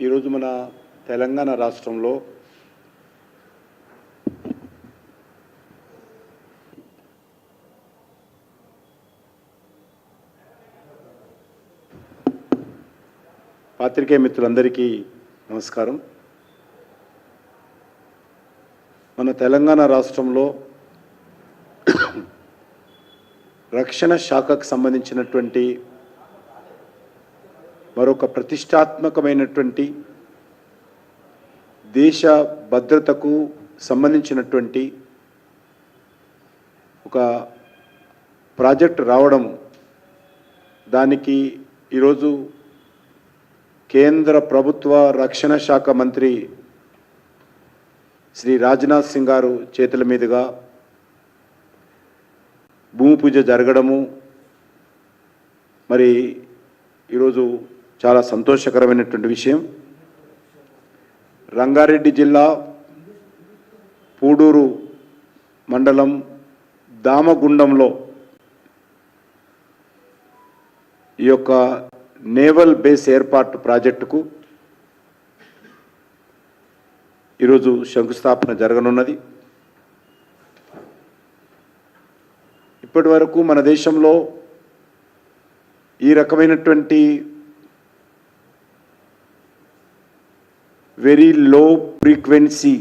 ఈరోజు మన తెలంగాణ రాష్ట్రంలో పాత్రికేయ మిత్రులందరికీ నమస్కారం. మన తెలంగాణ రాష్ట్రంలో రక్షణ శాఖకు సంబంధించినటువంటి మరొక ప్రతిష్టాత్మకమైనటువంటి దేశ భద్రతకు సంబంధించినటువంటి ఒక ప్రాజెక్ట్ రావడం, దానికి ఈరోజు కేంద్ర ప్రభుత్వ రక్షణ శాఖ మంత్రి శ్రీ రాజ్నాథ్ సింగ్ గారు చేతుల మీదుగా భూమి పూజ జరగడము మరి ఈరోజు చాలా సంతోషకరమైనటువంటి విషయం. రంగారెడ్డి జిల్లా పూడూరు మండలం దామగుండంలో ఈ యొక్క నేవల్ బేస్ ఏర్పాటు ప్రాజెక్టుకు ఈరోజు శంకుస్థాపన జరగనున్నది. ఇప్పటి వరకు మన దేశంలో ఈ రకమైనటువంటి very low frequency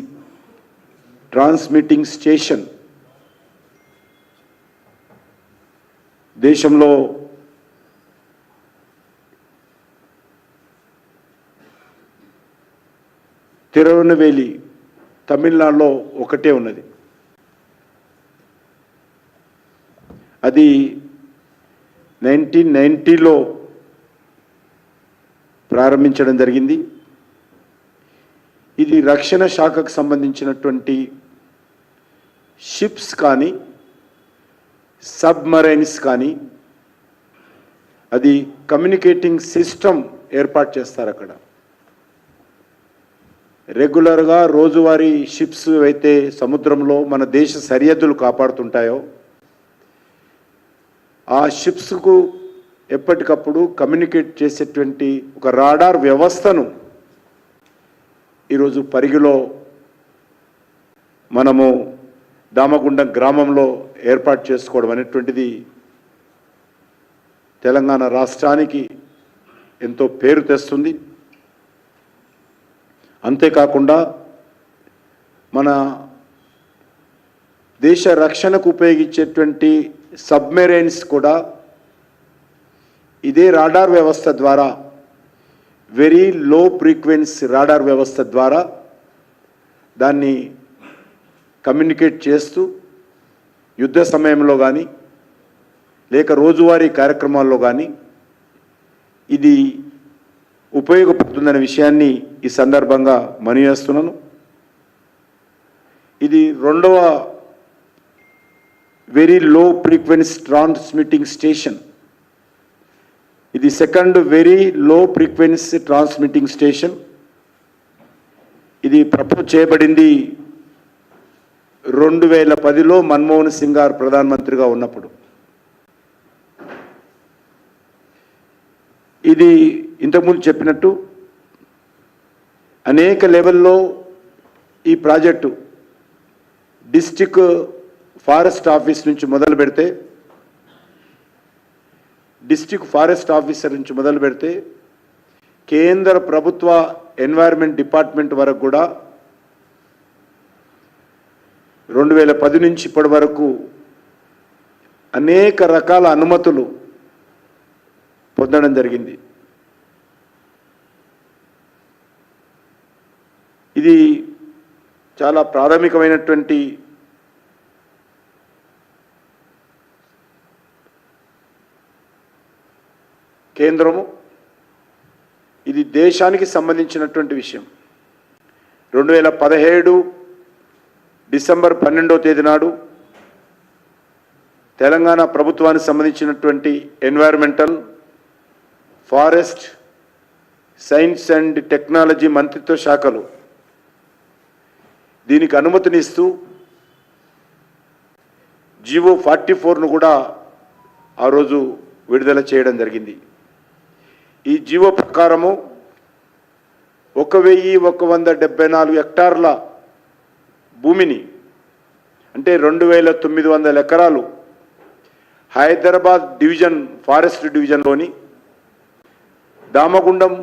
transmitting station దేశంలో తిరువనవేలి తమిళనాడులో ఒకటే ఉన్నది. అది 1990లో ప్రారంభించడం జరిగింది. ఇది రక్షణ శాఖకు సంబంధించినటువంటి షిప్స్ కానీ సబ్మరైన్స్ కానీ అది కమ్యూనికేటింగ్ సిస్టమ్ ఏర్పాటు చేస్తారు. అక్కడ రెగ్యులర్గా రోజువారీ షిప్స్ అయితే సముద్రంలో మన దేశ సరిహద్దులు కాపాడుతుంటాయో, ఆ షిప్స్కు ఎప్పటికప్పుడు కమ్యూనికేట్ చేసేటువంటి ఒక రాడార్ వ్యవస్థను ఈరోజు పరిగిలో మనము దామగుండం గ్రామంలో ఏర్పాటు చేసుకోవడం అనేటువంటిది తెలంగాణ రాష్ట్రానికి ఎంతో పేరు తెస్తుంది. అంతేకాకుండా మన దేశ రక్షణకు ఉపయోగించేటువంటి సబ్మెరైన్స్ కూడా ఇదే రాడార్ వ్యవస్థ ద్వారా, వెరీ లో ఫ్రీక్వెన్సీ రాడార్ వ్యవస్థ ద్వారా దాన్ని కమ్యూనికేట్ చేస్తూ యుద్ధ సమయంలో కానీ లేక రోజువారీ కార్యక్రమాల్లో కానీ ఇది ఉపయోగపడుతుందనే విషయాన్ని ఈ సందర్భంగా మనవి చేస్తున్నాను. ఇది రెండవ very low frequency transmitting station. ఇది second very low frequency transmitting station. ఇది ప్రపోజ్ చేయబడింది 2010లో మన్మోహన్ సింగ్ గారు ప్రధానమంత్రిగా ఉన్నప్పుడు. ఇది ఇంతకుముందు చెప్పినట్టు అనేక లెవెల్లో ఈ ప్రాజెక్టు డిస్ట్రిక్ట్ ఫారెస్ట్ ఆఫీస్ నుంచి మొదలు పెడితే, డిస్ట్రిక్ట్ ఫారెస్ట్ ఆఫీసర్ నుంచి మొదలు పెడితే కేంద్ర ప్రభుత్వ ఎన్వైర్న్మెంట్ డిపార్ట్మెంట్ వరకు కూడా 2010 నుంచి ఇప్పటి వరకు అనేక రకాల అనుమతులు పొందడం జరిగింది. ఇది చాలా ప్రాథమికమైనటువంటి కేంద్రము. ఇది దేశానికి సంబంధించినటువంటి విషయం. 2017 డిసెంబర్ 12వ తేదీ నాడు తెలంగాణ ప్రభుత్వానికి సంబంధించినటువంటి environmental, forest, science and technology మంత్రిత్వ శాఖలు దీనికి అనుమతినిస్తూ జీవో 44ను కూడా ఆ రోజు విడుదల చేయడం జరిగింది. ఈ జీవో ప్రకారము 1174 హెక్టార్ల భూమిని అంటే 2900 ఎకరాలు హైదరాబాద్ డివిజన్ ఫారెస్ట్ డివిజన్లోని దామగుండం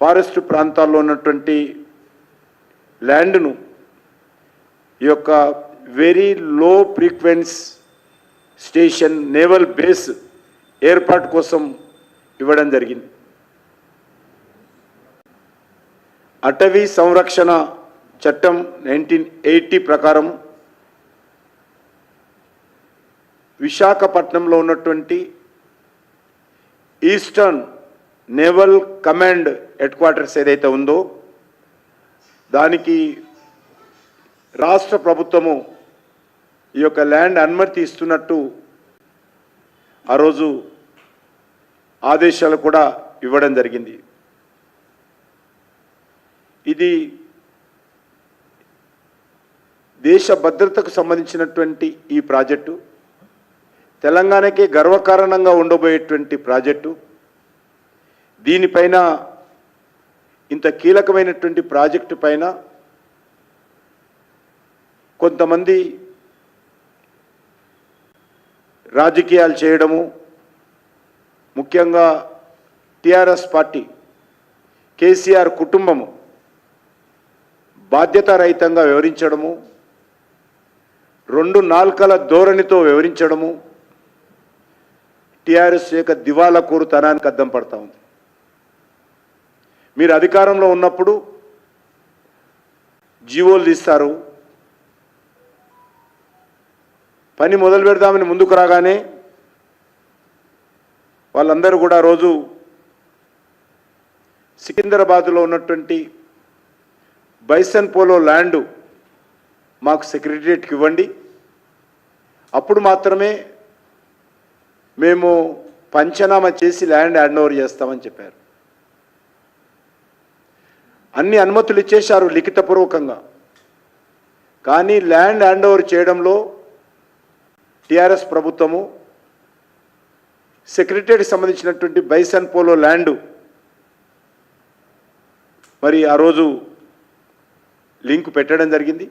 ఫారెస్ట్ ప్రాంతాల్లో ఉన్నటువంటి ల్యాండ్ను ఈ యొక్క very low frequency station naval base ఏర్పాటు కోసం ఇవ్వడం జరిగింది. అటవీ సంరక్షణ చట్టం 1980 ప్రకారం విశాఖపట్నంలో ఉన్నటువంటి eastern naval command head quarters ఏదైతే ఉందో దానికి రాష్ట్ర ప్రభుత్వము ఈ యొక్క ల్యాండ్ అనుమతి ఇస్తున్నట్టు ఆ రోజు ఆదేశాలు కూడా ఇవ్వడం జరిగింది. ఇది దేశ భద్రతకు సంబంధించినటువంటి ఈ ప్రాజెక్టు తెలంగాణకే గర్వకారణంగా ఉండబోయేటువంటి ప్రాజెక్టు. దీనిపైన ఇంత కీలకమైనటువంటి ప్రాజెక్టు పైన కొంతమంది రాజకీయాలు చేయడము, ముఖ్యంగా టిఆర్ఎస్ పార్టీ కేసీఆర్ కుటుంబము బాధ్యతారహితంగా వ్యవహరించడము, 2 నాల్కల ధోరణితో వ్యవహరించడము టిఆర్ఎస్ యొక్క దివాలా కోరుతనానికి అద్దం పడతా ఉంది. మీరు అధికారంలో ఉన్నప్పుడు జీవోలు తీస్తారు, పని మొదలు పెడదామని ముందుకు రాగానే వాళ్ళందరూ కూడా రోజు సికింద్రాబాద్లో ఉన్నటువంటి బైసన్ పోలో ల్యాండ్ మాకు సెక్రటరియట్కి ఇవ్వండి, అప్పుడు మాత్రమే మేము పంచనామా చేసి ల్యాండ్ హ్యాండ్ ఓవర్ చేస్తామని చెప్పారు. అన్ని అనుమతులు ఇచ్చేశారు లిఖితపూర్వకంగా, కానీ ల్యాండ్ హ్యాండ్ ఓవర్ చేయడంలో టిఆర్ఎస్ ప్రభుత్వము సెక్రటరీకి సంబంధించినటువంటి బైసన్ పోలో ల్యాండ్ మరి ఆ రోజు లింక్ పెట్టడం జరిగింది.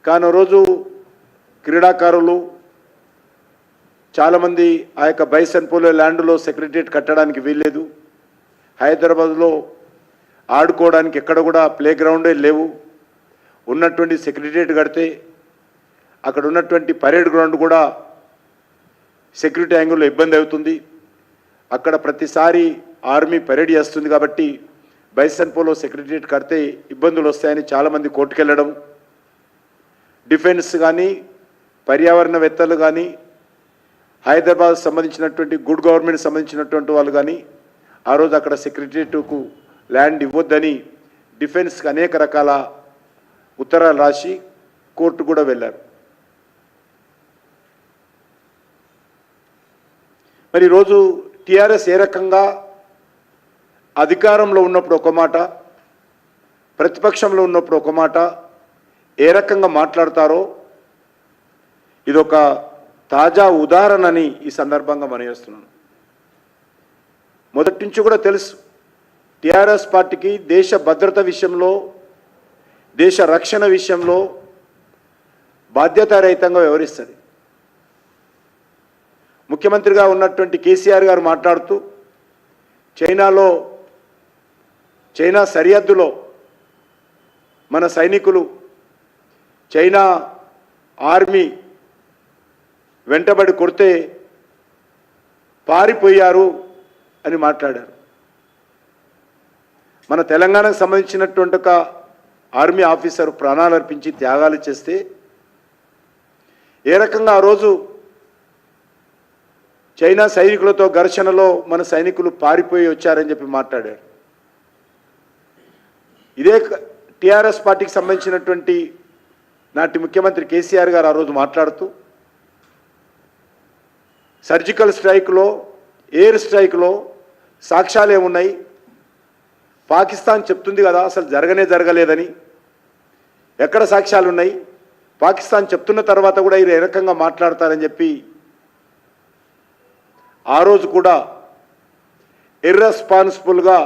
కానీ ఆ రోజు క్రీడాకారులు చాలామంది ఆ యొక్క బైసన్ పోలో ల్యాండ్లో సెక్రటరియట్ కట్టడానికి వీల్లేదు, హైదరాబాద్లో ఆడుకోవడానికి ఎక్కడ కూడా ప్లే గ్రౌండే లేవు, ఉన్నటువంటి సెక్రటరియట్ కడితే అక్కడ ఉన్నటువంటి పరేడ్ గ్రౌండ్ కూడా సెక్యూరిటీ యాంగిల్లో ఇబ్బంది అవుతుంది, అక్కడ ప్రతిసారి ఆర్మీ పరేడ్ చేస్తుంది కాబట్టి బైసన్ పోలో సెక్రటరియట్ కడితే ఇబ్బందులు వస్తాయని చాలామంది కోర్టుకెళ్ళడం, డిఫెన్స్ కానీ పర్యావరణవేత్తలు కానీ హైదరాబాద్ సంబంధించినటువంటి గుడ్ గవర్నమెంట్ సంబంధించినటువంటి వాళ్ళు కానీ ఆ రోజు అక్కడ సెక్రటరియట్కు ల్యాండ్ ఇవ్వొద్దని డిఫెన్స్కి అనేక రకాల ఉత్తరాలు రాసి కోర్టు కూడా వెళ్ళారు. మరి ఈరోజు టిఆర్ఎస్ ఏ రకంగా అధికారంలో ఉన్నప్పుడు ఒక మాట, ప్రతిపక్షంలో ఉన్నప్పుడు ఒక మాట ఏ రకంగా మాట్లాడతారో ఇదొక తాజా ఉదాహరణని ఈ సందర్భంగా మనయేస్తున్నాను. మొదటి నుంచి కూడా తెలుసు టిఆర్ఎస్ పార్టీకి దేశ భద్రత విషయంలో, దేశ రక్షణ విషయంలో బాధ్యతారహితంగా వ్యవహరిస్తుంది. ముఖ్యమంత్రిగా ఉన్నటువంటి కేసీఆర్ గారు మాట్లాడుతూ చైనా సరిహద్దులో మన సైనికులు చైనా ఆర్మీ వెంటబడి కొడితే పారిపోయారు అని మాట్లాడారు. మన తెలంగాణకు సంబంధించినటువంటి ఒక ఆర్మీ ఆఫీసర్ ప్రాణాలు అర్పించి త్యాగాలు చేస్తే ఏ రకంగా ఆ రోజు చైనా సైనికులతో ఘర్షణలో మన సైనికులు పారిపోయి వచ్చారని చెప్పి మాట్లాడారు. ఇదే టిఆర్ఎస్ పార్టీకి సంబంధించినటువంటి నాటి ముఖ్యమంత్రి కేసీఆర్ గారు ఆ రోజు మాట్లాడుతూ సర్జికల్ స్ట్రైక్లో, ఎయిర్ స్ట్రైక్లో సాక్ష్యాలు ఏమున్నాయి, పాకిస్తాన్ చెప్తుంది కదా అసలు జరగలేదని, ఎక్కడ సాక్ష్యాలు ఉన్నాయి, పాకిస్తాన్ చెప్తున్న తర్వాత కూడా ఈ రకంగా మాట్లాడతారని చెప్పి ఆ రోజు కూడా ఇర్రెస్పాన్సిబుల్గా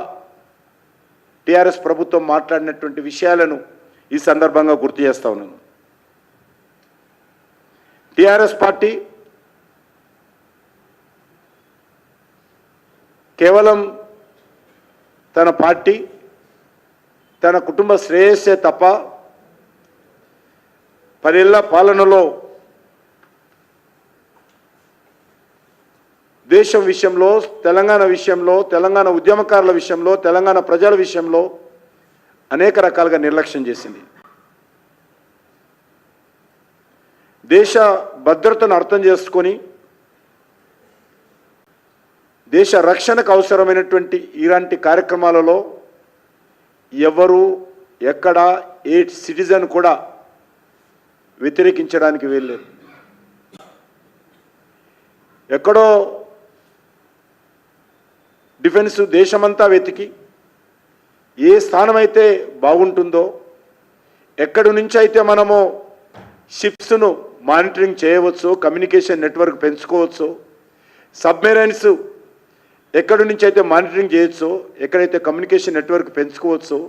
టీఆర్ఎస్ ప్రభుత్వం మాట్లాడినటువంటి విషయాలను ఈ సందర్భంగా గుర్తు చేస్తా ఉన్నాను. టీఆర్ఎస్ పార్టీ కేవలం తన పార్టీ తన కుటుంబ శ్రేయస్సే తప్ప 10 ఏళ్ల పాలనలో దేశం విషయంలో, తెలంగాణ విషయంలో, తెలంగాణ ఉద్యమకారుల విషయంలో, తెలంగాణ ప్రజల విషయంలో అనేక రకాలుగా నిర్లక్ష్యం చేసింది. దేశ భద్రతను అర్థం చేసుకొని దేశ రక్షణకు అవసరమైనటువంటి ఇలాంటి కార్యక్రమాలలో ఎవరు ఎక్కడ ఏ సిటిజన్ కూడా వ్యతిరేకించడానికి వీల్లేదు. ఎక్కడో డిఫెన్స్ దేశమంతా వెతికి ఏ స్థానమైతే బాగుంటుందో, ఎక్కడి నుంచి అయితే మనము షిప్స్ను మానిటరింగ్ చేయవచ్చు, కమ్యూనికేషన్ నెట్వర్క్ పెంచుకోవచ్చు, సబ్మెరైన్స్ ఎక్కడి నుంచి అయితే మానిటరింగ్ చేయొచ్చో, ఎక్కడైతే కమ్యూనికేషన్ నెట్వర్క్ పెంచుకోవచ్చో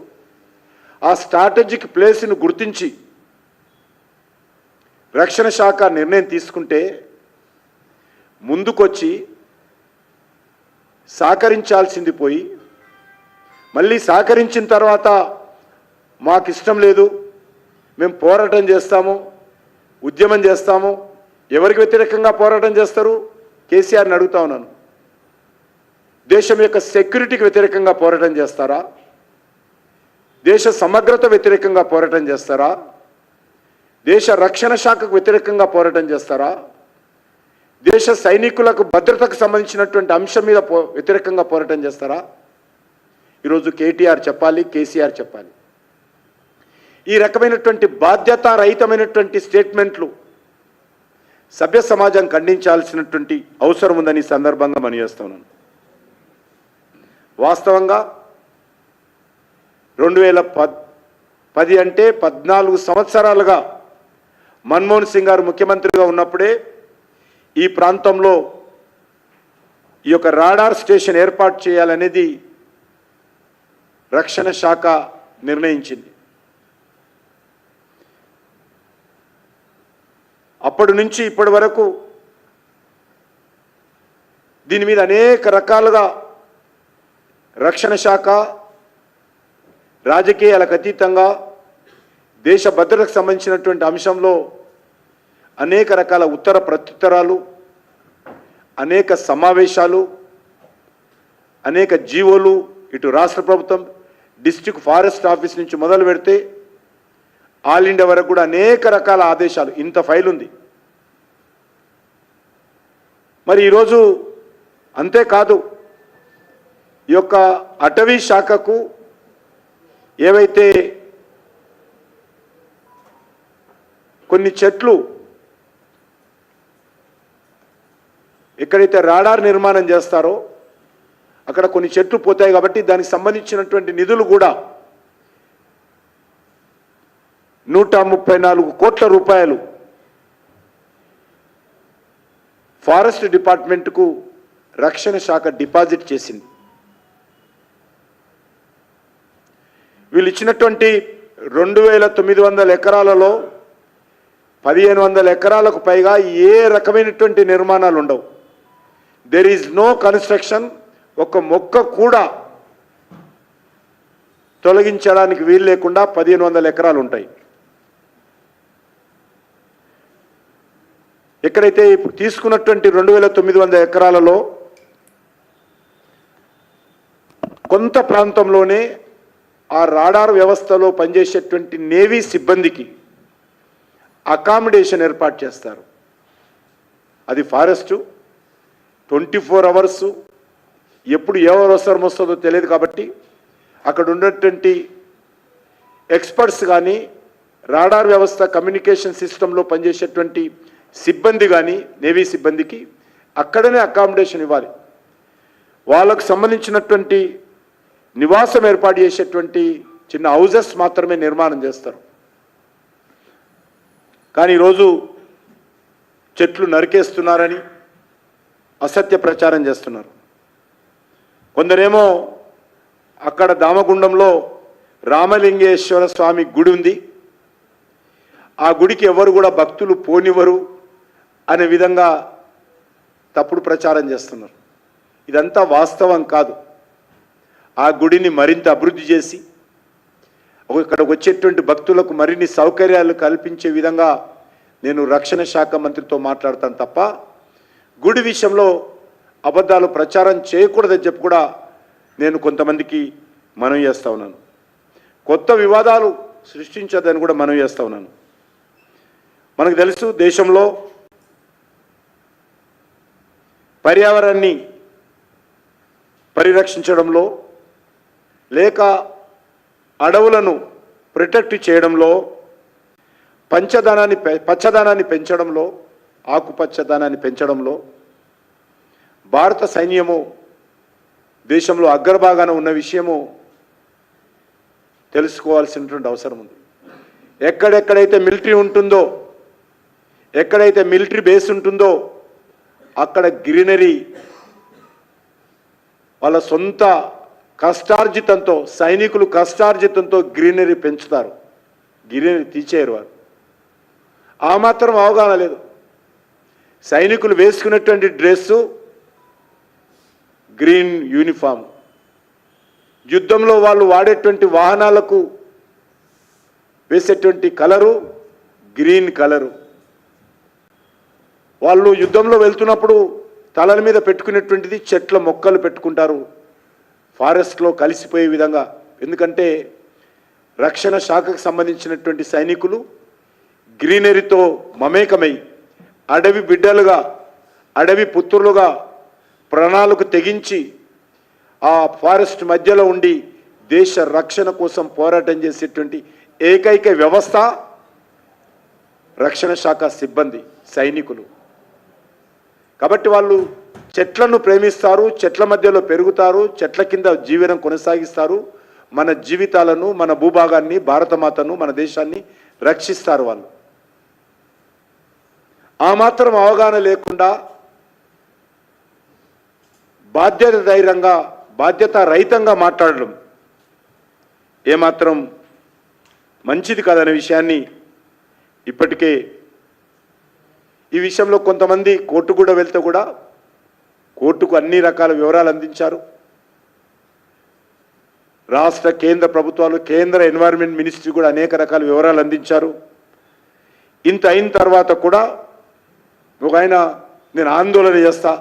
ఆ స్ట్రాటజిక్ ప్లేస్ను గుర్తించి రక్షణ శాఖ నిర్ణయం తీసుకుంటే ముందుకొచ్చి సహకరించాల్సింది పోయి మళ్ళీ సహకరించిన తర్వాత మాకు ఇష్టం లేదు, మేము పోరాటం చేస్తాము, ఉద్యమం చేస్తాము. ఎవరికి వ్యతిరేకంగా పోరాటం చేస్తారు? కేసీఆర్ని అడుగుతా ఉన్నాను. దేశం యొక్క సెక్యూరిటీకి వ్యతిరేకంగా పోరాటం చేస్తారా? దేశ సమగ్రత వ్యతిరేకంగా పోరాటం చేస్తారా? దేశ రక్షణ శాఖకు వ్యతిరేకంగా పోరాటం చేస్తారా? దేశ సైనికులకు భద్రతకు సంబంధించినటువంటి అంశం మీద వ్యతిరేకంగా పోరాటం చేస్తారా? ఈరోజు కేటీఆర్ చెప్పాలి, కేసీఆర్ చెప్పాలి. ఈ రకమైనటువంటి బాధ్యతారహితమైనటువంటి స్టేట్మెంట్లు సభ్య సమాజం ఖండించాల్సినటువంటి అవసరం ఉందని ఈ సందర్భంగా మనం చేస్తున్నాను. వాస్తవంగా 2010 అంటే 14 సంవత్సరాలుగా మన్మోహన్ సింగ్ గారు ముఖ్యమంత్రిగా ఉన్నప్పుడే ఈ ప్రాంతంలో ఈ యొక్క రాడార్ స్టేషన్ ఏర్పాటు చేయాలనేది రక్షణ శాఖ నిర్ణయించింది. అప్పటి నుంచి ఇప్పటి వరకు దీని మీద అనేక రకాలుగా రక్షణ శాఖ రాజకీయాలకు అతీతంగా దేశ భద్రతకు సంబంధించినటువంటి అంశంలో అనేక రకాల ఉత్తర ప్రత్యుత్తరాలు, అనేక సమావేశాలు, అనేక జీవోలు, ఇటు రాష్ట్ర ప్రభుత్వం డిస్ట్రిక్ట్ ఫారెస్ట్ ఆఫీస్ నుంచి మొదలు పెడితే ఆల్ ఇండియా వరకు కూడా అనేక రకాల ఆదేశాలు. ఇంత ఫైల్ ఉంది. మరి ఈరోజు అంతేకాదు, ఈ యొక్క అటవీ శాఖకు ఏవైతే కొన్ని చెట్లు ఎక్కడైతే రాడార్ నిర్మాణం చేస్తారో అక్కడ కొన్ని చెట్లు పోతాయి కాబట్టి దానికి సంబంధించినటువంటి నిధులు కూడా 134 కోట్ల రూపాయలు ఫారెస్ట్ డిపార్ట్మెంట్కు రక్షణ శాఖ డిపాజిట్ చేసింది. వీళ్ళు ఇచ్చినటువంటి 2900 ఎకరాలలో 1500 ఎకరాలకు పైగా ఏ రకమైనటువంటి నిర్మాణాలు ఉండవు. There is no construction. ఒక మొక్క కూడా తొలగించడానికి వీలు లేకుండా 1500 ఎకరాలు ఉంటాయి. ఎక్కడైతే ఇప్పుడు తీసుకున్నటువంటి 2900 ఎకరాలలో కొంత ప్రాంతంలోనే ఆ రాడార్ వ్యవస్థలో పనిచేసేటువంటి నేవీ సిబ్బందికి అకామిడేషన్ ఏర్పాటు చేస్తారు. అది ఫారెస్టు 24 అవర్స్, ఎప్పుడు ఏ అవసరం వస్తుందో తెలియదు కాబట్టి అక్కడ ఉన్నటువంటి ఎక్స్పర్ట్స్ కానీ రాడార్ వ్యవస్థ కమ్యూనికేషన్ సిస్టంలో పనిచేసేటువంటి సిబ్బంది కానీ నేవీ సిబ్బందికి అక్కడనే అకామిడేషన్ ఇవ్వాలి. వాళ్ళకు సంబంధించినటువంటి నివాసం ఏర్పాటు చేసేటువంటి చిన్న హౌజెస్ మాత్రమే నిర్మాణం చేస్తారు. కానీ ఈరోజు చెట్లు నరికేస్తున్నారని అసత్య ప్రచారం చేస్తున్నారు. కొందరేమో అక్కడ దామగుండంలో రామలింగేశ్వర స్వామి గుడి ఉంది. ఆ గుడికి ఎవరు కూడా భక్తులు పోనివ్వరు అనే విధంగా తప్పుడు ప్రచారం చేస్తున్నారు. ఇదంతా వాస్తవం కాదు. ఆ గుడిని మరింత అభివృద్ధి చేసి ఇక్కడికి వచ్చేటువంటి భక్తులకు మరిన్ని సౌకర్యాలు కల్పించే విధంగా నేను రక్షణ శాఖ మంత్రితో మాట్లాడతాను తప్ప గుడి విషయంలో అబద్ధాలు ప్రచారం చేయకూడదని చెప్పి కూడా నేను కొంతమందికి మనవి చేస్తా ఉన్నాను. కొత్త వివాదాలు సృష్టించదని కూడా మనవి చేస్తా ఉన్నాను. మనకు తెలుసు, దేశంలో పర్యావరణాన్ని పరిరక్షించడంలో లేక అడవులను ప్రొటెక్ట్ చేయడంలో పచ్చదనాన్ని పెంచడంలో ఆకుపచ్చదనాన్ని పెంచడంలో భారత సైన్యము దేశంలో అగ్రభాగాన ఉన్న విషయము తెలుసుకోవాల్సినటువంటి అవసరం ఉంది. ఎక్కడెక్కడైతే మిలిటరీ ఉంటుందో, ఎక్కడైతే మిలిటరీ బేస్ ఉంటుందో అక్కడ గ్రీనరీ వాళ్ళ సొంత కష్టార్జితంతో, సైనికులు కష్టార్జితంతో గ్రీనరీ పెంచుతారు, గ్రీనరీ తీసేయరు వారు. ఆ మాత్రం అవగాహన లేదు. సైనికులు వేసుకున్నటువంటి డ్రెస్సు గ్రీన్ యూనిఫామ్, యుద్ధంలో వాళ్ళు వాడేటువంటి వాహనాలకు వేసేటువంటి కలరు గ్రీన్ కలరు. వాళ్ళు యుద్ధంలో వెళ్తున్నప్పుడు తలల మీద పెట్టుకునేటువంటిది చెట్ల మొక్కలు పెట్టుకుంటారు, ఫారెస్ట్లో కలిసిపోయే విధంగా. ఎందుకంటే రక్షణ శాఖకు సంబంధించినటువంటి సైనికులు గ్రీనరీతో మమేకమై అడవి బిడ్డలుగా, అడవి పుత్రులుగా ప్రాణాలకు తెగించి ఆ ఫారెస్ట్ మధ్యలో ఉండి దేశ రక్షణ కోసం పోరాటం చేసేటువంటి ఏకైక వ్యవస్థ రక్షణ శాఖ సిబ్బంది, సైనికులు. కాబట్టి వాళ్ళు చెట్లను ప్రేమిస్తారు, చెట్ల మధ్యలో పెరుగుతారు, చెట్ల కింద జీవనం కొనసాగిస్తారు, మన జీవితాలను, మన భూభాగాన్ని, భారతమాతను, మన దేశాన్ని రక్షిస్తారు. వాళ్ళు ఆ మాత్రం అవగాహన లేకుండా బాధ్యతారహితంగా మాట్లాడడం ఏమాత్రం మంచిది కాదనే విషయాన్ని ఇప్పటికే ఈ విషయంలో కొంతమంది కోర్టు కూడా వెళ్తే కూడా కోర్టుకు అన్ని రకాల వివరాలు అందించారు. రాష్ట్ర కేంద్ర ప్రభుత్వాలు, కేంద్ర ఎన్వైరన్మెంట్ మినిస్ట్రీ కూడా అనేక రకాల వివరాలు అందించారు. ఇంత అయిన తర్వాత కూడా ఒక ఆయన నేను ఆందోళన చేస్తా,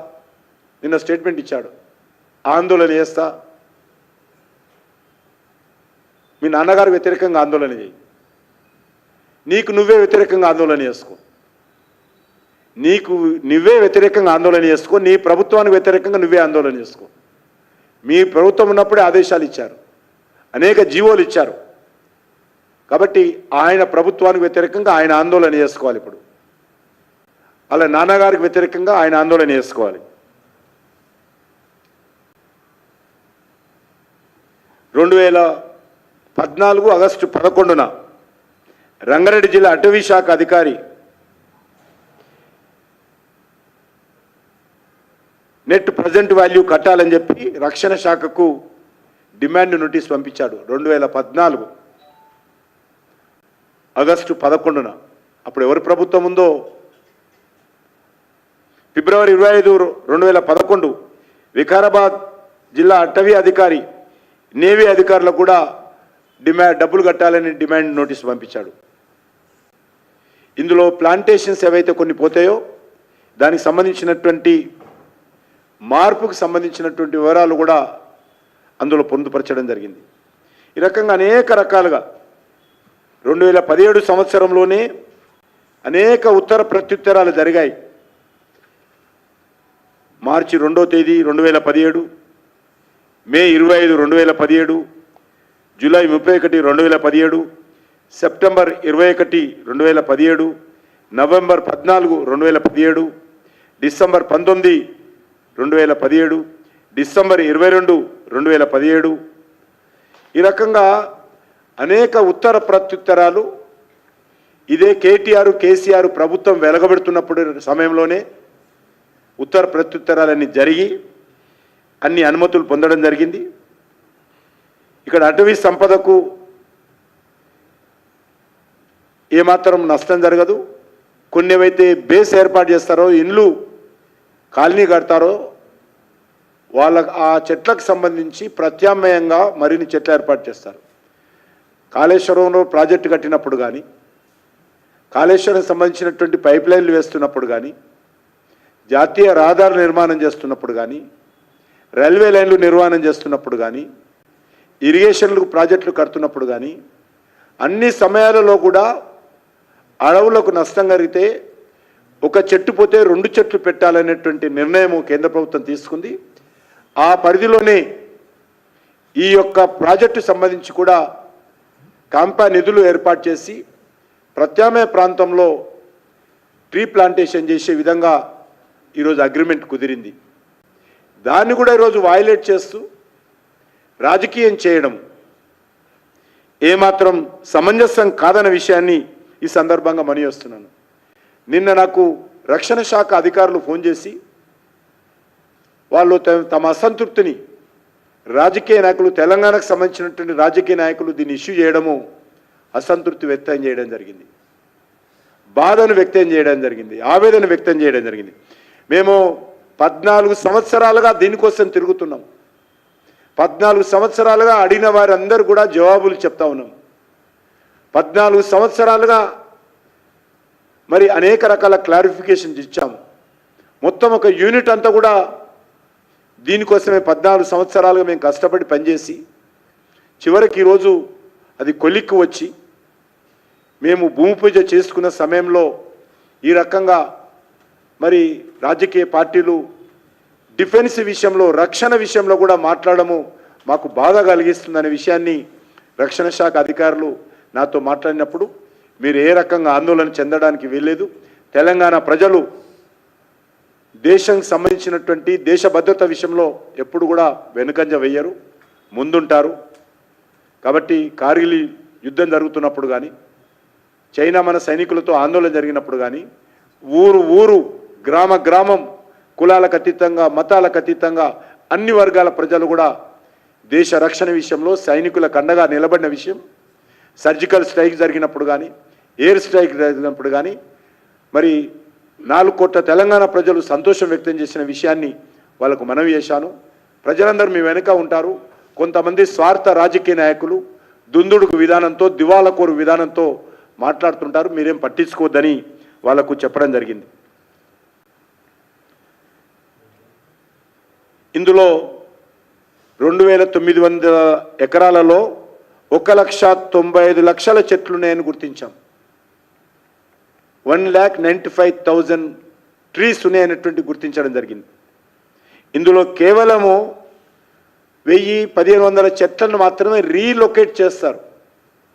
నిన్న స్టేట్మెంట్ ఇచ్చాడు, ఆందోళన చేస్తా. మీ నాన్నగారు వ్యతిరేకంగా ఆందోళన చేయి, నీకు నువ్వే వ్యతిరేకంగా ఆందోళన చేసుకో, నీకు నువ్వే వ్యతిరేకంగా ఆందోళన చేసుకో, నీ ప్రభుత్వానికి వ్యతిరేకంగా నువ్వే ఆందోళన చేసుకో. మీ ప్రభుత్వం ఉన్నప్పుడే ఆదేశాలు ఇచ్చారు, అనేక జీవోలు ఇచ్చారు. కాబట్టి ఆయన ప్రభుత్వానికి వ్యతిరేకంగా ఆయన ఆందోళన చేసుకోవాలి. ఇప్పుడు అలా నాన్నగారికి వ్యతిరేకంగా ఆయన ఆందోళన చేసుకోవాలి. 2014 ఆగస్టు 11న రంగారెడ్డి జిల్లా అటవీ శాఖ అధికారి నెట్ ప్రజెంట్ వాల్యూ కట్టాలని చెప్పి రక్షణ శాఖకు డిమాండ్ నోటీస్ పంపించాడు. 2014 ఆగస్టు 11న. అప్పుడు ఎవరి ప్రభుత్వం ఉందో, ఫిబ్రవరి 25, 2011 వికారాబాద్ జిల్లా అటవీ అధికారి నేవీ అధికారులకు కూడా డబ్బులు కట్టాలని డిమాండ్ నోటీస్ పంపించాడు. ఇందులో ప్లాంటేషన్స్ ఏవైతే కొన్ని పోతాయో దానికి సంబంధించినటువంటి మార్పుకు సంబంధించినటువంటి వివరాలు కూడా అందులో పొందుపరచడం జరిగింది. ఈ రకంగా అనేక రకాలుగా 2017 సంవత్సరంలోనే అనేక ఉత్తర ప్రత్యుత్తరాలు జరిగాయి. మార్చి 2వ తేదీ 2017, మే 25, 2017, July 31, 2017, September 21, 2017, November 14, 2017, December 19, 2017, December 22, 2017. ఈ రకంగా అనేక ఉత్తర ప్రత్యుత్తరాలు ఇదే కేటీఆర్, కేసీఆర్ ప్రభుత్వం వెలగబెడుతున్నప్పుడు సమయంలోనే ఉత్తర ప్రత్యుత్తరాలన్నీ జరిగి అన్ని అనుమతులు పొందడం జరిగింది. ఇక్కడ అటవీ సంపదకు ఏమాత్రం నష్టం జరగదు. కొన్ని ఏవైతే బేస్ ఏర్పాటు చేస్తారో, ఇండ్లు కాలనీ కడతారో వాళ్ళ ఆ చెట్లకు సంబంధించి ప్రత్యామ్నాయంగా మరిన్ని చెట్లు ఏర్పాటు చేస్తారు. కాళేశ్వరంలో ప్రాజెక్టు కట్టినప్పుడు కానీ, కాళేశ్వరం సంబంధించినటువంటి పైప్ లైన్లు వేస్తున్నప్పుడు కానీ, జాతీయ రహదారుల నిర్మాణం చేస్తున్నప్పుడు కానీ, రైల్వే లైన్లు నిర్మాణం చేస్తున్నప్పుడు కానీ, ఇరిగేషన్లు ప్రాజెక్టులు కడుతున్నప్పుడు కానీ, అన్ని సమయాలలో కూడా అడవులకు నష్టం జరిగితే ఒక చెట్టు పోతే 2 చెట్లు పెట్టాలనేటువంటి నిర్ణయం కేంద్ర ప్రభుత్వం తీసుకుంది. ఆ పరిధిలోనే ఈ యొక్క ప్రాజెక్టు సంబంధించి కూడా కాంపా నిధులు ఏర్పాటు చేసి ప్రత్యామ్నాయ ప్రాంతంలో ట్రీ ప్లాంటేషన్ చేసే విధంగా ఈరోజు అగ్రిమెంట్ కుదిరింది. దాన్ని కూడా ఈరోజు వయలేట్ చేస్తూ రాజకీయం చేయడం ఏమాత్రం సమంజసం కాదన్న విషయాన్ని ఈ సందర్భంగా మనవిస్తున్నాను. నిన్న నాకు రక్షణ శాఖ అధికారులు ఫోన్ చేసి వాళ్ళు తమ అసంతృప్తిని రాజకీయ నాయకులు, తెలంగాణకు సంబంధించినటువంటి రాజకీయ నాయకులు దీన్ని ఇష్యూ చేయడము, అసంతృప్తి వ్యక్తం చేయడం జరిగింది, బాధను వ్యక్తం చేయడం జరిగింది, ఆవేదన వ్యక్తం చేయడం జరిగింది. మేము 14 సంవత్సరాలుగా దీనికోసం తిరుగుతున్నాం. 14 సంవత్సరాలుగా అడిగిన వారందరూ కూడా జవాబులు చెప్తా ఉన్నాం. 14 సంవత్సరాలుగా మరి అనేక రకాల క్లారిఫికేషన్స్ ఇచ్చాము. మొత్తం ఒక యూనిట్ అంతా కూడా దీనికోసమే 14 సంవత్సరాలుగా మేము కష్టపడి పనిచేసి చివరికి ఈరోజు అది కొలిక్కి వచ్చి మేము భూమి పూజ చేసుకున్న సమయంలో ఈ రకంగా మరి రాజకీయ పార్టీలు డిఫెన్స్ విషయంలో, రక్షణ విషయంలో కూడా మాట్లాడము మాకు బాధ కలిగిస్తుందనే విషయాన్ని రక్షణ శాఖ అధికారులు నాతో మాట్లాడినప్పుడు మీరు ఏ రకంగా ఆందోళన చెందడానికి వీల్లేదు. తెలంగాణ ప్రజలు దేశానికి సంబంధించినటువంటి దేశ భద్రత విషయంలో ఎప్పుడు కూడా వెనుకంజ వేయరు, ముందుంటారు. కాబట్టి కార్గిల్ యుద్ధం జరుగుతున్నప్పుడు కానీ, చైనా మన సైనికులతో ఆందోళన జరిగినప్పుడు కానీ, ఊరు గ్రామ గ్రామం కులాలకు అతీతంగా, మతాలకు అతీతంగా అన్ని వర్గాల ప్రజలు కూడా దేశ రక్షణ విషయంలో సైనికులకు అండగా నిలబడిన విషయం, సర్జికల్ స్ట్రైక్ జరిగినప్పుడు కానీ, ఎయిర్ స్ట్రైక్ జరిగినప్పుడు కానీ మరి 4 కోట్ల తెలంగాణ ప్రజలు సంతోషం వ్యక్తం చేసిన విషయాన్ని వాళ్ళకు మనవి చేశాను. ప్రజలందరూ మీ వెనుక ఉంటారు. కొంతమంది స్వార్థ రాజకీయ నాయకులు దుందుడుకు విధానంతో, దివాలకోరు విధానంతో మాట్లాడుతుంటారు, మీరేం పట్టించుకోవద్దని వాళ్ళకు చెప్పడం జరిగింది. ఇందులో 2900 ఎకరాలలో 1,95,00,000 చెట్లున్నాయని గుర్తించాం. 1,95,000 ట్రీస్ ఉన్నాయనేటువంటి గుర్తించడం జరిగింది. ఇందులో కేవలము 1,000-1,500 చెట్లను మాత్రమే రీలొకేట్ చేస్తారు,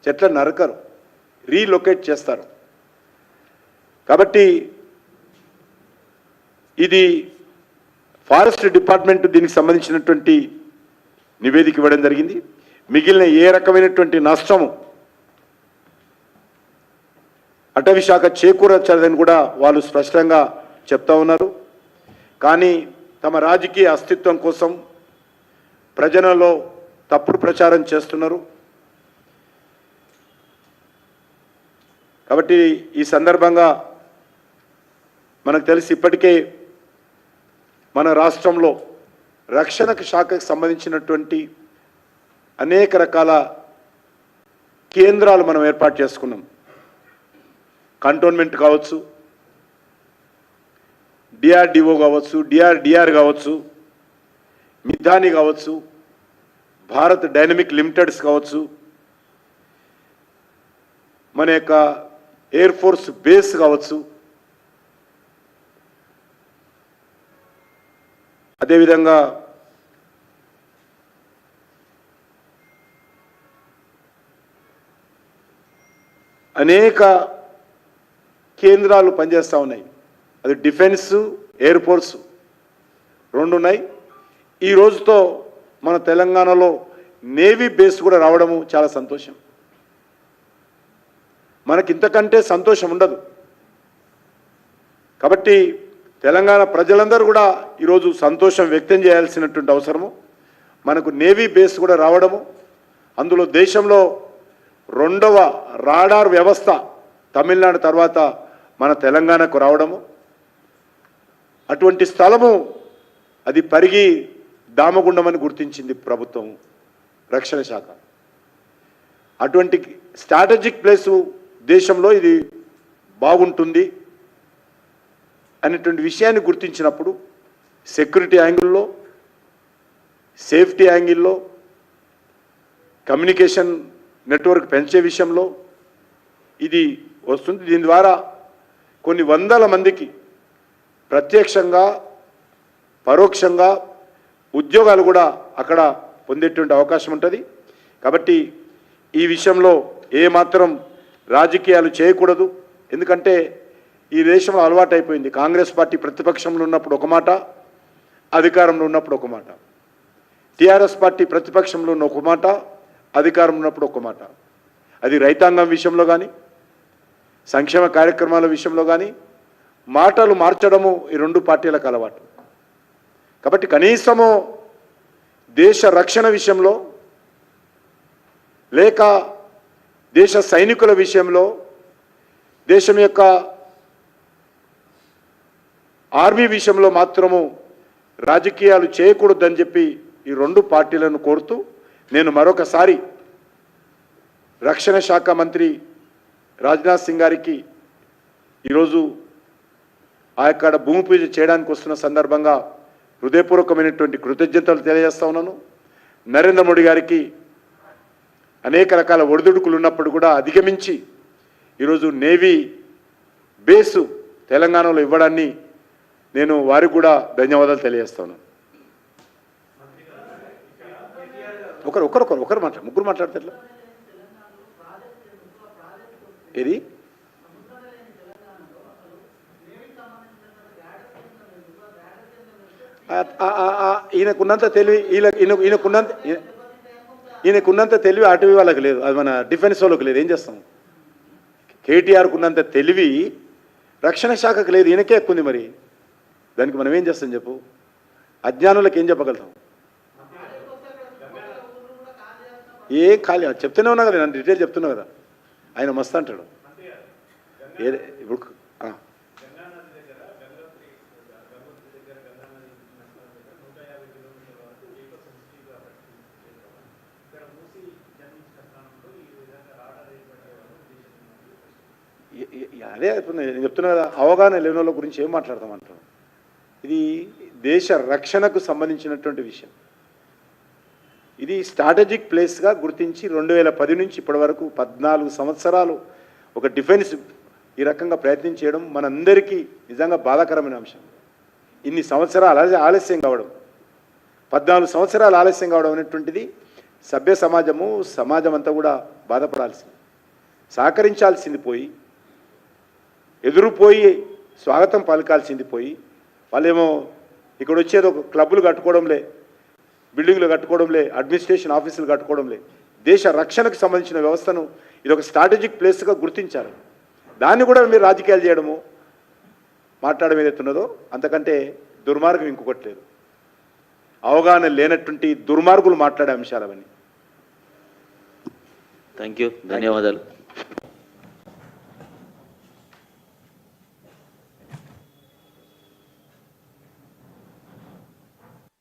చెట్లను నరకరు, రీలొకేట్ చేస్తారు. కాబట్టి ఇది ఫారెస్ట్ డిపార్ట్మెంట్ దీనికి సంబంధించినటువంటి నివేదిక ఇవ్వడం జరిగింది. మిగిలిన ఏ రకమైనటువంటి నష్టము అటవీ శాఖ చేకూరచదని కూడా వాళ్ళు స్పష్టంగా చెప్తా ఉన్నారు. కానీ తమ రాజకీయ అస్తిత్వం కోసం ప్రజలలో తప్పుడు ప్రచారం చేస్తున్నారు. కాబట్టి ఈ సందర్భంగా మనకు తెలిసి ఇప్పటికే మన రాష్ట్రంలో రక్షణ శాఖకు సంబంధించినటువంటి అనేక రకాల కేంద్రాలు మనం ఏర్పాటు చేసుకున్నాం. కంటోన్మెంట్ కావచ్చు, డిఆర్డిఓ కావచ్చు, డిఆర్ కావచ్చు, మిథాని కావచ్చు, భారత్ డైనమిక్ లిమిటెడ్స్ కావచ్చు, మన యొక్క ఎయిర్ ఫోర్స్ బేస్ కావచ్చు, అదేవిధంగా అనేక కేంద్రాలు పనిచేస్తూ ఉన్నాయి. అది డిఫెన్స్, ఎయిర్ ఫోర్స్ 2 ఉన్నాయి. ఈ రోజుతో మన తెలంగాణలో నేవీ బేస్ కూడా రావడము చాలా సంతోషం. మనకి ఇంతకంటే సంతోషం ఉండదు. కాబట్టి తెలంగాణ ప్రజలందరూ కూడా ఈరోజు సంతోషం వ్యక్తం చేయాల్సినటువంటి అవసరము, మనకు నేవీ బేస్ కూడా రావడము, అందులో దేశంలో రెండవ రాడార్ వ్యవస్థ తమిళనాడు తర్వాత మన తెలంగాణకు రావడము, అటువంటి స్థలము అది పరిగి దామగుండం అని గుర్తించింది ప్రభుత్వం, రక్షణ శాఖ. అటువంటి స్ట్రాటజిక్ ప్లేసు దేశంలో ఇది బాగుంటుంది అనేటువంటి విషయాన్ని గుర్తించినప్పుడు సెక్యూరిటీ యాంగిల్లో, సేఫ్టీ యాంగిల్లో, కమ్యూనికేషన్ నెట్వర్క్ పెంచే విషయంలో ఇది వస్తుంది. దీని ద్వారా కొన్ని వందల మందికి ప్రత్యక్షంగా పరోక్షంగా ఉద్యోగాలు కూడా అక్కడ పొందేటువంటి అవకాశం ఉంటుంది. కాబట్టి ఈ విషయంలో ఏమాత్రం రాజకీయాలు చేయకూడదు. ఎందుకంటే ఈ దేశంలో అలవాటు అయిపోయింది, కాంగ్రెస్ పార్టీ ప్రతిపక్షంలో ఉన్నప్పుడు ఒక మాట, అధికారంలో ఉన్నప్పుడు ఒక మాట, టీఆర్ఎస్ పార్టీ ప్రతిపక్షంలో ఉన్న ఒక మాట, అధికారంలో ఉన్నప్పుడు ఒక మాట. అది రైతాంగం విషయంలో కానీ, సంక్షేమ కార్యక్రమాల విషయంలో కానీ మాటలు మార్చడము ఈ రెండు పార్టీలకు అలవాటు. కాబట్టి కనీసము దేశ రక్షణ విషయంలో లేక దేశ సైనికుల విషయంలో, దేశం యొక్క ఆర్మీ విషయంలో మాత్రము రాజకీయాలు చేయకూడదని చెప్పి ఈ రెండు పార్టీలను కోరుతూ నేను మరొకసారి రక్షణ శాఖ మంత్రి రాజ్నాథ్ సింగ్ గారికి ఈరోజు ఆ యొక్క భూమి పూజ చేయడానికి వస్తున్న సందర్భంగా హృదయపూర్వకమైనటువంటి కృతజ్ఞతలు తెలియజేస్తా ఉన్నాను. నరేంద్ర మోడీ గారికి అనేక రకాల ఒడిదుడుకులు ఉన్నప్పుడు కూడా అధిగమించి ఈరోజు నేవీ బేసు తెలంగాణలో ఇవ్వడాన్ని నేను వారికి కూడా ధన్యవాదాలు తెలియజేస్తాను. ఒకరు మాట్లాడు, ముగ్గురు మాట్లాడితే ఎట్లా? ఏది ఈయనకున్నంత తెలివి ఈయనకున్నంత తెలివి అటవీ వాళ్ళకి లేదు, అది మన డిఫెన్స్ వాళ్ళకి లేదు. ఏం చేస్తాం? కేటీఆర్కు ఉన్నంత తెలివి రక్షణ శాఖకు లేదు, ఈయనకే ఎక్కువ ఉంది. మరి దానికి మనం ఏం చేస్తాం చెప్పు? అజ్ఞానులకు ఏం చెప్పగలుగుతాం? ఏం ఖాళీ చెప్తూనే ఉన్నా కదా, నన్ను డీటెయిల్ చెప్తున్నా కదా. ఆయన మస్తు అంటాడు. ఇప్పుడు అదే నేను చెప్తున్నా కదా, అవగాహన లేని వాళ్ళ గురించి ఏం మాట్లాడతామంటాం? ఇది దేశ రక్షణకు సంబంధించినటువంటి విషయం. ఇది స్ట్రాటజిక్ ప్లేస్గా గుర్తించి 2010 నుంచి ఇప్పటి వరకు 14 సంవత్సరాలు ఒక డిఫెన్స్ ఈ రకంగా ప్రయత్నం చేయడం మనందరికీ నిజంగా బాధాకరమైన అంశం. ఇన్ని సంవత్సరాలు ఆలస్యం కావడం, 14 సంవత్సరాలు ఆలస్యం కావడం అనేటువంటిది సభ్య సమాజం అంతా కూడా బాధపడాల్సింది. సహకరించాల్సింది పోయి, ఎదురుపోయి స్వాగతం పలకాల్సింది పోయి, వాళ్ళేమో ఇక్కడ వచ్చేది ఒక క్లబ్బులు కట్టుకోవడంలే, బిల్డింగ్లు కట్టుకోవడంలే, అడ్మినిస్ట్రేషన్ ఆఫీసులు కట్టుకోవడంలే. దేశ రక్షణకు సంబంధించిన వ్యవస్థను ఇది ఒక స్ట్రాటజిక్ ప్లేస్గా గుర్తించారు. దాన్ని కూడా మీరు రాజకీయాలు చేయడము, మాట్లాడడం ఏదైతున్నదో అంతకంటే దుర్మార్గం ఇంకొకటి లేదు. అవగాహన లేనటువంటి దుర్మార్గులు మాట్లాడే అంశాలు అవన్నీ. థ్యాంక్ యూ, ధన్యవాదాలు.